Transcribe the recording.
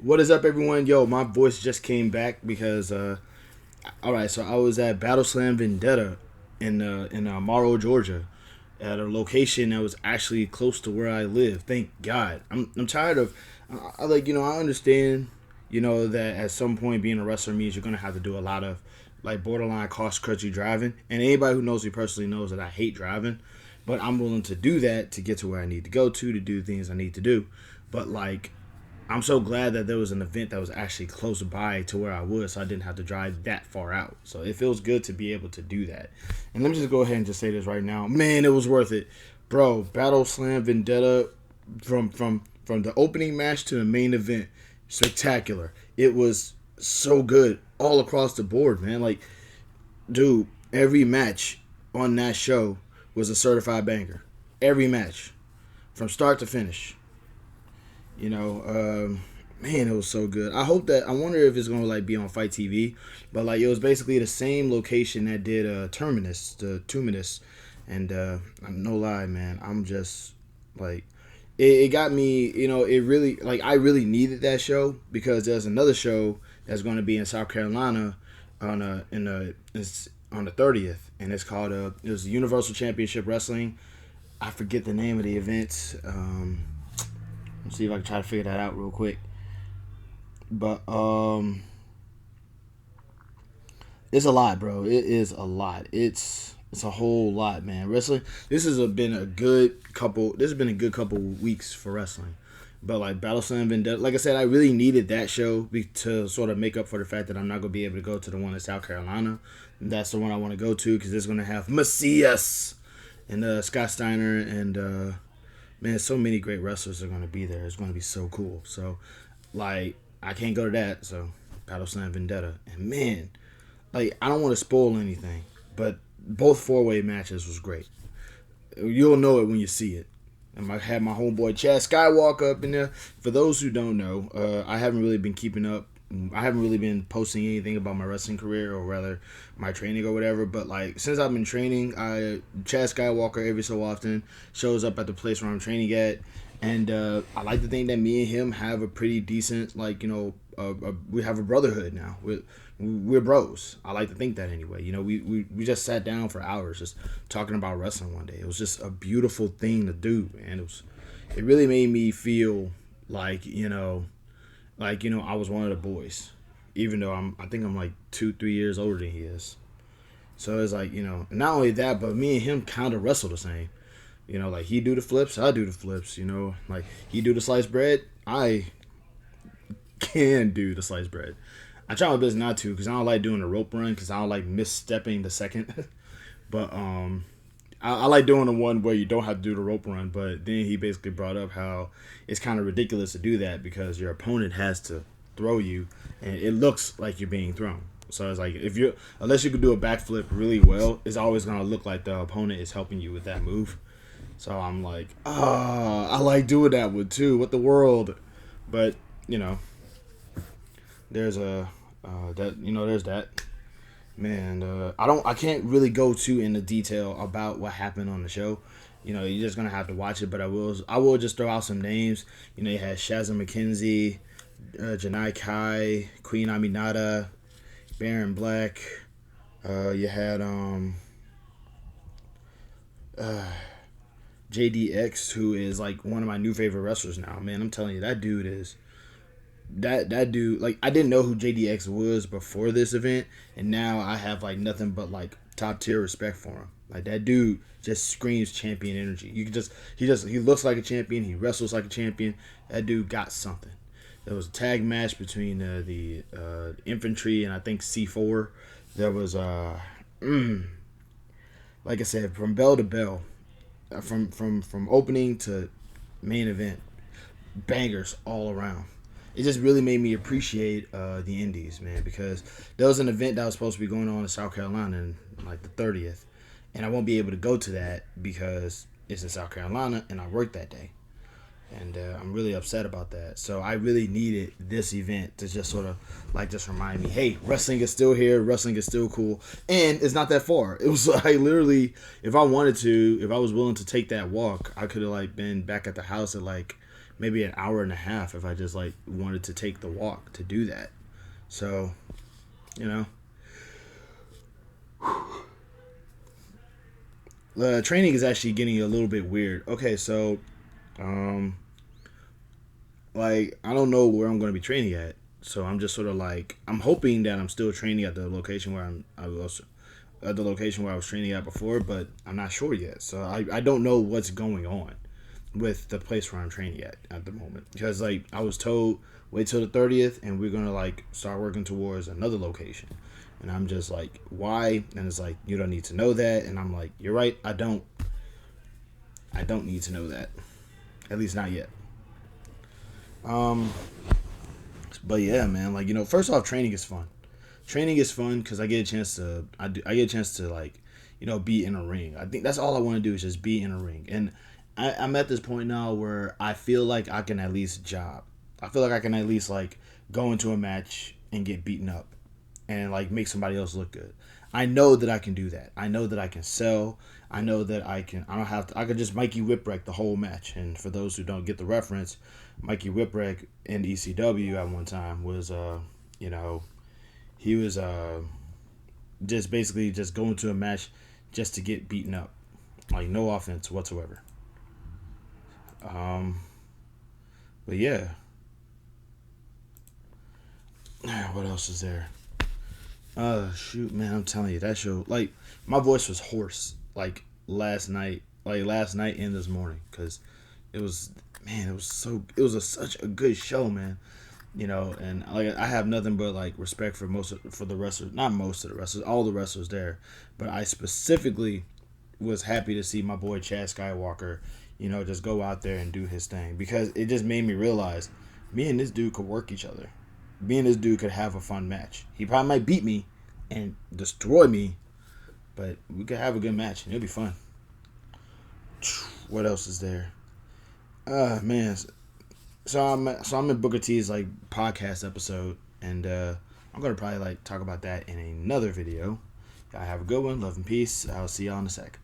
What is up, everyone? Yo, my voice just came back because, all right, so I was at Battleslam Vendetta in Morrow, Georgia, at a location that was actually close to where I live. Thank God. I'm tired of, I understand, that at some point being a wrestler means you're gonna have to do a lot of like borderline cost crunchy driving. And anybody who knows me personally knows that I hate driving, but I'm willing to do that to get to where I need to go to do things I need to do. But like I'm so glad that there was an event that was actually close by to where I was, so I didn't have to drive that far out. So it feels good to be able to do that. And let me just go ahead and just say this right now, man, it was worth it, bro. Battle Slam Vendetta, from the opening match to the main event, spectacular. It was so good all across the board, man. Like, dude, every match on that show was a certified banger. Every match, from start to finish. Man, it was so good. I wonder if it's gonna like be on Fight TV, but like it was basically the same location that did Terminus, the Terminus, and I'm no lie, man, I'm just like it got me. It really like I really needed that show because there's another show that's going to be in South Carolina it's on the 30th, and it's called it was Universal Championship Wrestling. I forget the name of the event. Let's see if I can try to figure that out real quick. But it's a lot, bro. It is a lot. It's a whole lot, man. Wrestling. Been a good couple. This has been a good couple weeks for wrestling. But like Battleslam Vendetta, like I said, I really needed that show to sort of make up for the fact that I'm not gonna be able to go to the one in South Carolina. That's the one I want to go to because it's gonna have Macias and Scott Steiner and man, so many great wrestlers are gonna be there. It's gonna be so cool. So like I can't go to that. So Battleslam Vendetta, and man, like I don't want to spoil anything, but both four-way matches was great. You'll know it when you see it. And I had my homeboy Chad Skywalker up in there. For those who don't know, I haven't really been keeping up. I haven't really been posting anything about my wrestling career or rather my training or whatever. But like since I've been training, Chad Skywalker every so often shows up at the place where I'm training at, and I like to think that me and him have a pretty decent we have a brotherhood now. We're bros. I like to think that anyway. We just sat down for hours just talking about wrestling one day. It was just a beautiful thing to do, man. It really made me feel like I was one of the boys, even though I think I'm like 2-3 years older than he is. So it's like not only that, but me and him kind of wrestle the same. Like he do the flips, I do the flips. Like he do the sliced bread, I can do the sliced bread. I try my best not to because I don't like doing the rope run because I don't like misstepping the second. But I like doing the one where you don't have to do the rope run. But then he basically brought up how it's kind of ridiculous to do that because your opponent has to throw you, and it looks like you're being thrown. So it's like unless you can do a backflip really well, it's always gonna look like the opponent is helping you with that move. So I'm like, I like doing that one too. What the world? But there's there's that. Man, I can't really go too into detail about what happened on the show. You're just gonna have to watch it. But I will just throw out some names. You had Shazza McKenzie, Janai Kai, Queen Aminata, Baron Black. You had JDX, who is like one of my new favorite wrestlers now. Man, I'm telling you, that dude is that dude. Like I didn't know who JDX was before this event, and now I have like nothing but like top tier respect for him. Like that dude just screams champion energy. He looks like a champion. He wrestles like a champion. That dude got something. There was a tag match between the infantry and I think C4. There was like I said, from bell to bell, from opening to main event, bangers all around. It just really made me appreciate the indies, man, because there was an event that was supposed to be going on in South Carolina in like the 30th, and I won't be able to go to that because it's in South Carolina and I work that day, and I'm really upset about that. So I really needed this event to just sort of like just remind me, hey, wrestling is still here, wrestling is still cool, and it's not that far. It was like literally, if I wanted to, if I was willing to take that walk, I could have like been back at the house at like maybe an hour and a half if I just like wanted to take the walk to do that. So, you know, the training is actually getting a little bit weird. Okay, so, um, like I don't know where I'm going to be training at. So I'm just sort of like I'm hoping that I'm still training at the location where I was at the location where I was training at before, but I'm not sure yet. So I don't know what's going on with the place where I'm training at the moment, because like I was told wait till the 30th and we're gonna like start working towards another location, and I'm just like why? And it's like you don't need to know that, and I'm like you're right, I don't need to know that, at least not yet. Um, but yeah, man, like first off, training is fun. Training is fun because I get a chance to like be in a ring. I think that's all I want to do is just be in a ring, and I'm at this point now where I feel like I can at least job. I feel like I can at least like go into a match and get beaten up and like make somebody else look good. I know that I can do that. I know that I can sell. I know that I can. I don't have to. I could just Mikey Whipwreck the whole match. And for those who don't get the reference, Mikey Whipwreck in ECW at one time was you know, he was just basically just going to a match just to get beaten up, like no offense whatsoever. Um, but yeah, what else is there? Shoot, man, I'm telling you that show. Like my voice was hoarse last night and this morning, because it was man, it was such a good show, man. And like I have nothing but like respect for for the wrestlers, not most of the wrestlers, all the wrestlers there, but I specifically was happy to see my boy Chad Skywalker, just go out there and do his thing, because it just made me realize me and this dude could work each other. Me and this dude could have a fun match. He probably might beat me and destroy me, but we could have a good match and it'll be fun. What else is there? Man. So I'm in Booker T's like podcast episode, and I'm gonna probably like talk about that in another video. Y'all have a good one. Love and peace. I'll see y'all in a sec.